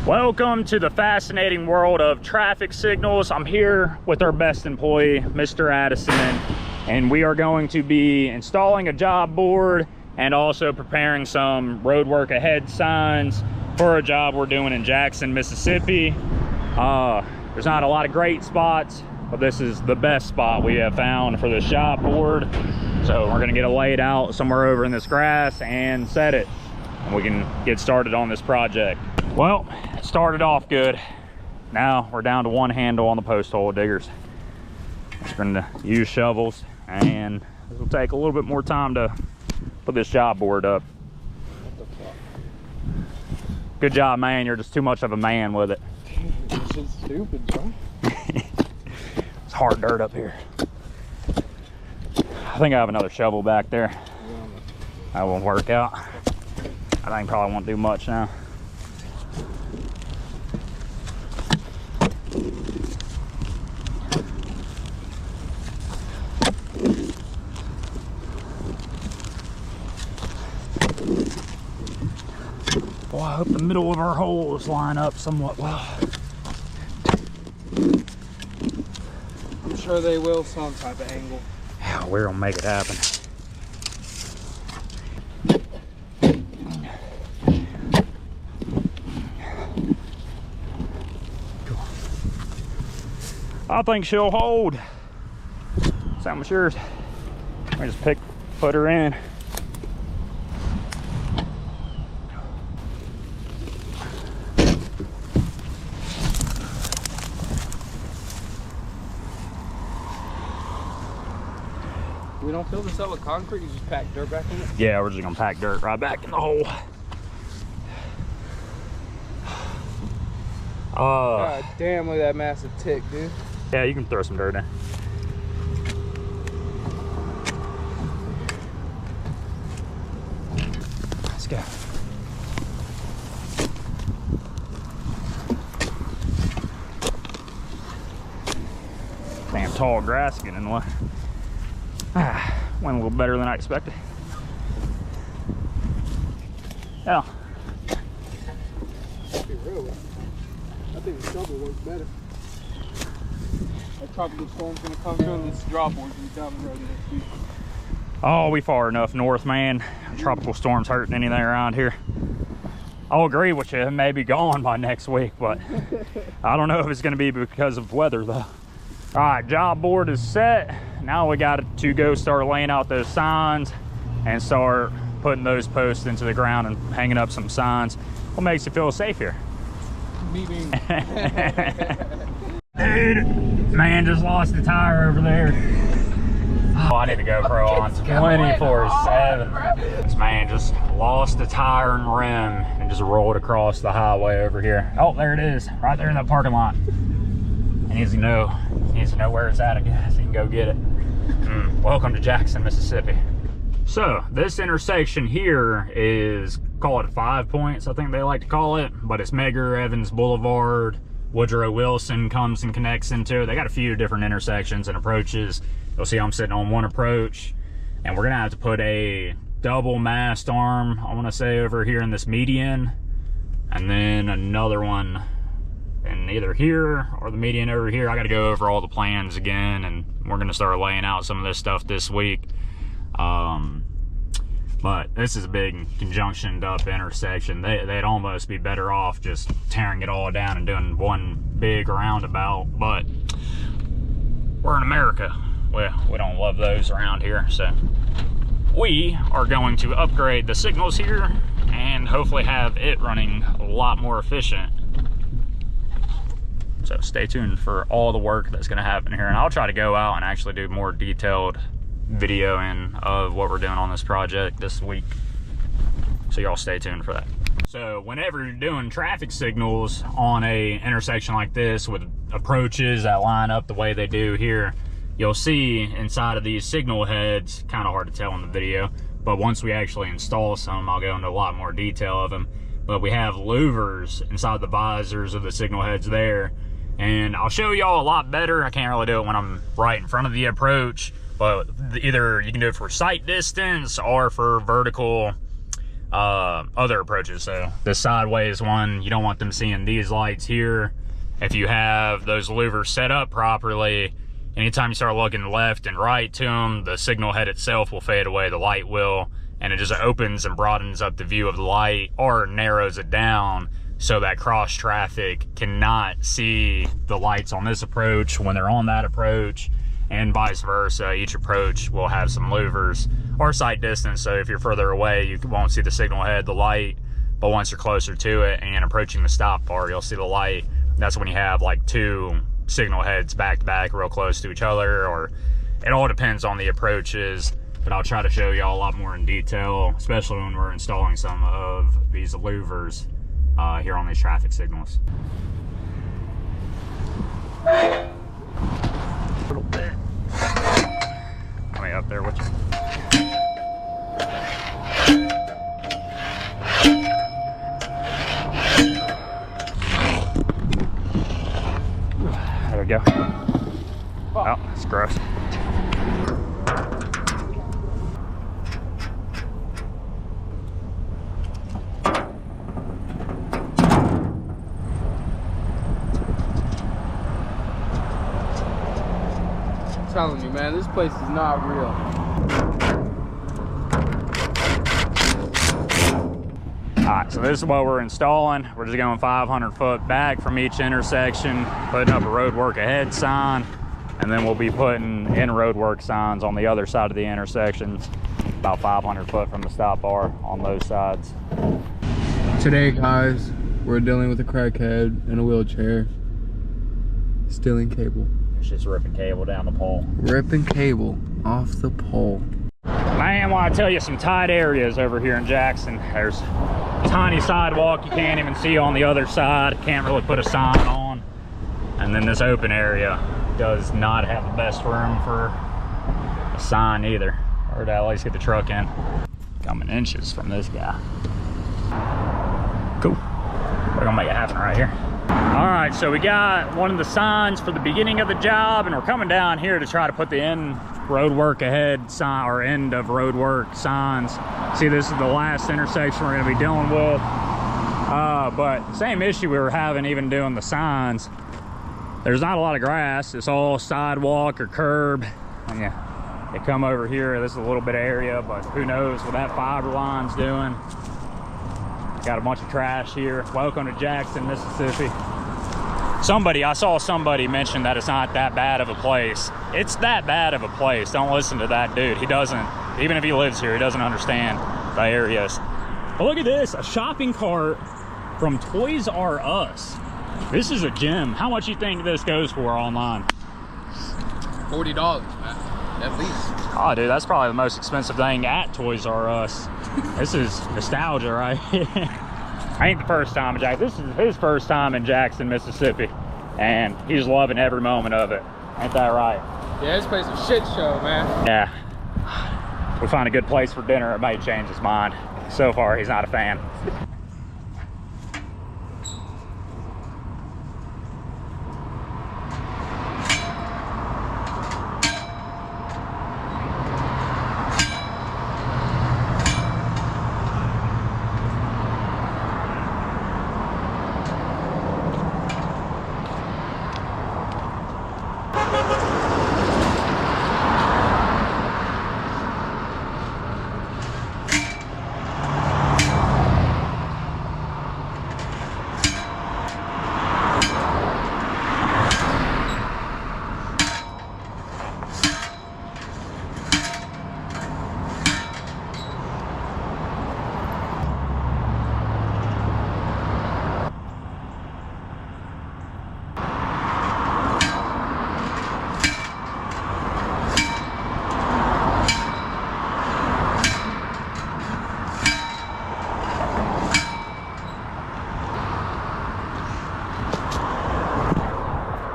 Welcome to the fascinating world of traffic signals. I'm here with our best employee, Mr. Addison, and we are going to be installing a job board and also preparing some road work ahead signs for a job we're doing in Jackson, Mississippi. There's not a lot of great spots, but this is the best spot we have found for this job board. So we're gonna get it laid out somewhere over in this grass and set it, and we can get started on this project. Well, it started off good. Now we're down to one handle on the post hole diggers. Just gonna use shovels, and it'll take a little bit more time to put this job board up. Good job, man. You're just too much of a man with it. This is stupid, bro. It's hard dirt up here. I think I have another shovel back there. That won't work out. I think probably won't do much now. Well, I hope the middle of our holes line up somewhat well. I'm sure they will, some type of angle. Yeah, we're gonna make it happen. I think she'll hold. Sam, what's yours? I just put her in. We don't fill this up with concrete, you just pack dirt back in it? Yeah, we're just gonna pack dirt right back in the hole. God damn, look at that massive tick, dude. Yeah, you can throw some dirt in. Let's go. Damn tall grass getting in the way. Went a little better than I expected. Yeah. Be real. I think the shovel works better. That tropical storm's gonna come through and this drop board's gonna be down the road next week. Oh, we far enough north, man. Tropical storms hurting anything around here. I'll agree with you, it may be gone by next week, but I don't know if it's gonna be because of weather though. All right, job board is set. Now we got to go start laying out those signs and start putting those posts into the ground and hanging up some signs. What makes you feel safe here? Me being. Dude, man just lost the tire over there. Oh, I need to GoPro on 24/7. This man just lost the tire and rim and just rolled across the highway over here. Oh, there it is, right there in that parking lot. He needs to know where it's at, I guess. He can go get it. Welcome to Jackson, Mississippi. So this intersection here is, call it 5 points, I think they like to call it, but it's Medgar Evans Boulevard. Woodrow Wilson comes and connects into it. They got a few different intersections and approaches. You'll see I'm sitting on one approach, and we're gonna have to put a double mast arm, I wanna say, over here in this median, and then another one in either here or the median over here. I got to go over all the plans again, and we're going to start laying out some of this stuff this week. But this is a big conjunctioned up intersection. They'd almost be better off just tearing it all down and doing one big roundabout, but we're in America. Well, we don't love those around here, so we are going to upgrade the signals here and hopefully have it running a lot more efficient. So stay tuned for all the work that's gonna happen here. And I'll try to go out and actually do more detailed videoing of what we're doing on this project this week. So y'all stay tuned for that. So whenever you're doing traffic signals on a intersection like this with approaches that line up the way they do here, you'll see inside of these signal heads, kind of hard to tell in the video, but once we actually install some, I'll go into a lot more detail of them. But we have louvers inside the visors of the signal heads there. And I'll show y'all a lot better. I can't really do it when I'm right in front of the approach, but either you can do it for sight distance or for vertical other approaches. So the sideways one, you don't want them seeing these lights here. If you have those louvers set up properly, anytime you start looking left and right to them, the signal head itself will fade away, the light will, and it just opens and broadens up the view of the light, or narrows it down so that cross traffic cannot see the lights on this approach when they're on that approach, and vice versa. Each approach will have some louvers or sight distance, so if you're further away, you won't see the signal head, the light, but once you're closer to it and approaching the stop bar, you'll see the light. That's when you have like two signal heads back to back real close to each other, or it all depends on the approaches, but I'll try to show y'all a lot more in detail, especially when we're installing some of these louvers here on these traffic signals. A little bit. Coming up there with you. There we go. Oh, it's gross. I'm telling you, man, this place is not real. Alright, so this is what we're installing. We're just going 500 foot back from each intersection, putting up a road work ahead sign, and then we'll be putting in road work signs on the other side of the intersections, about 500 foot from the stop bar on those sides. Today, guys, we're dealing with a crackhead in a wheelchair, stealing cable. It's just ripping cable down the pole. Ripping cable off the pole. Man, I want to tell you some tight areas over here in Jackson. There's a tiny sidewalk you can't even see on the other side. Can't really put a sign on. And then this open area does not have the best room for a sign either, or to at least get the truck in. Coming inches from this guy. Cool. We're gonna make it happen right here. All right, so we got one of the signs for the beginning of the job, and we're coming down here to try to put the end road work ahead sign, or end of road work signs. See, this is the last intersection we're gonna be dealing with. But same issue we were having even doing the signs. There's not a lot of grass. It's all sidewalk or curb. And yeah, you come over here, this is a little bit of area, but who knows what that fiber line's doing. Got a bunch of trash here. Welcome to Jackson, Mississippi. I saw somebody mention that it's not that bad of a place. It's that bad of a place. Don't listen to that dude. He doesn't, even if he lives here, he doesn't understand the areas. But look at this, a shopping cart from Toys R Us. This is a gem. How much you think this goes for online? $40, man, at least. Oh, dude, that's probably the most expensive thing at Toys R Us. This is nostalgia, right? Ain't the first time in Jackson. This is his first time in Jackson, Mississippi, and he's loving every moment of it. Ain't that right? Yeah, this place is a shit show, man. Yeah. We find a good place for dinner, it might change his mind. So far, he's not a fan.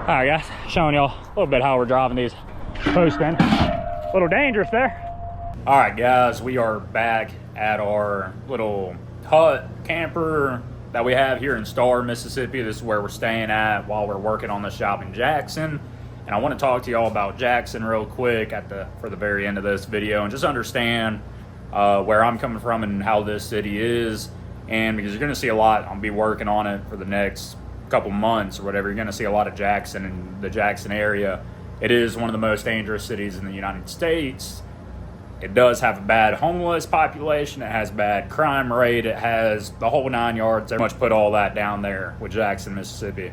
All right, guys, showing y'all a little bit how we're driving these post in. A little dangerous there. All right, guys, we are back at our little hut camper that we have here in Star, Mississippi. This is where we're staying at while we're working on the shop in Jackson. And I want to talk to y'all about Jackson real quick for the very end of this video, and just understand where I'm coming from and how this city is. And because you're going to see a lot, I'll be working on it for the next couple months or whatever. You're going to see a lot of Jackson and the Jackson area. It is one of the most dangerous cities in the United States. It does have a bad homeless population. It has bad crime rate. It has the whole 9 yards. They much put all that down there with Jackson, Mississippi.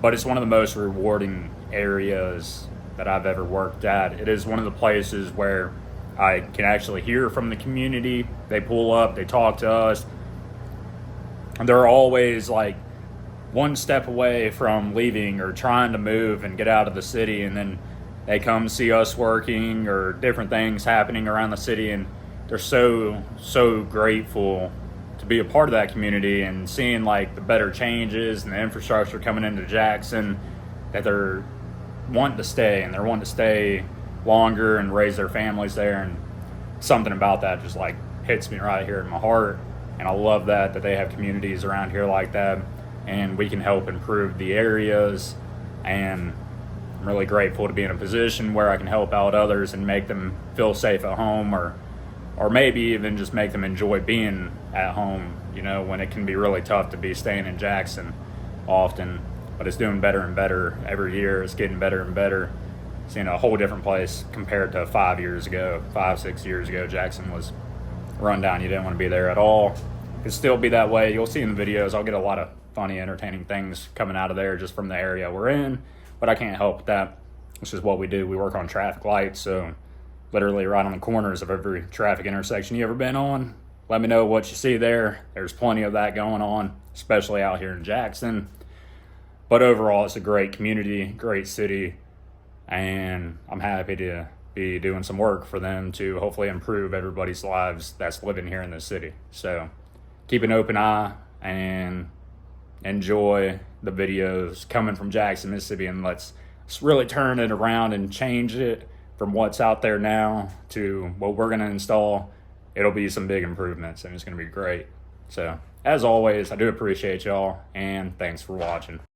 But it's one of the most rewarding areas that I've ever worked at. It is one of the places where I can actually hear from the community. They pull up, they talk to us. And they're always like one step away from leaving or trying to move and get out of the city, and then they come see us working or different things happening around the city, and they're so grateful to be a part of that community and seeing like the better changes and the infrastructure coming into Jackson, that they're wanting to stay, and they're wanting to stay longer and raise their families there. And something about that just like hits me right here in my heart. And I love that they have communities around here like that, and we can help improve the areas. And I'm really grateful to be in a position where I can help out others and make them feel safe at home, or maybe even just make them enjoy being at home, you know, when it can be really tough to be staying in Jackson often. But it's doing better and better every year. It's getting better and better. Seeing a whole different place compared to 5 years ago. 5-6 years ago, Jackson was run down. You didn't want to be there at all. It could still be that way. You'll see in the videos, I'll get a lot of funny, entertaining things coming out of there just from the area we're in. But I can't help that. This is what we do. We work on traffic lights, so literally right on the corners of every traffic intersection you ever been on. Let me know what you see there. There's plenty of that going on, especially out here in Jackson. But overall, it's a great community, great city, and I'm happy to be doing some work for them to hopefully improve everybody's lives that's living here in this city. So keep an open eye and enjoy the videos coming from Jackson, Mississippi, and let's really turn it around and change it from what's out there now to what we're going to install. It'll be some big improvements, and it's going to be great. So as always, I do appreciate y'all, and thanks for watching.